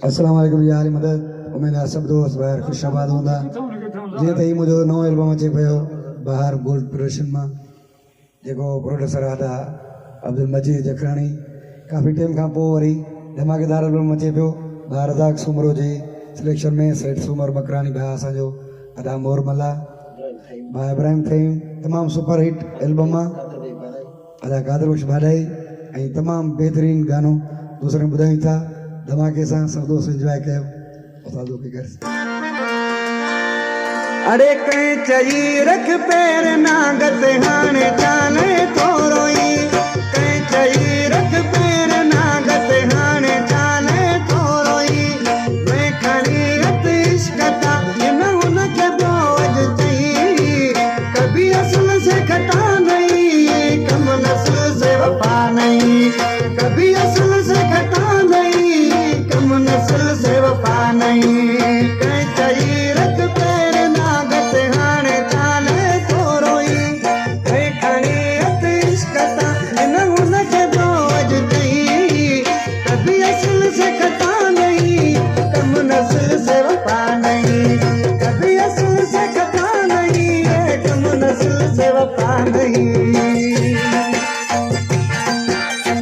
अस्सलाम वालेकुम या अली मदद। उम्मीद है सब दोस्त बाहर खुशाबाद हूंदा। जीअं त ही मुंहिंजो नओं एल्बम अचे पियो बहार गोल्ड प्रोडक्शन मां, जेको प्रोड्यूसर आदा अब्दुल मजीद जखरानी। काफ़ी टाइम खां पोइ वरी धमाकेदार एल्बम अचे पियो। ॿार रज़ाक सूमरो जी सिलेक्शन में सेठ सूमर मकरानी भाउ असांजो अदा मोरमला भाउ इब्राहिम फहीम। तमामु सुपर हिट एल्बम आहे। अदा कादर बख्श भाॾाई ऐं तमामु बहितरीन गानो दूसरे ॿुधायूं था। धमाके सां सब दोस्त एंजॉय कयो। अरे कहीं चई रख पैर नागत हाणे चाले तो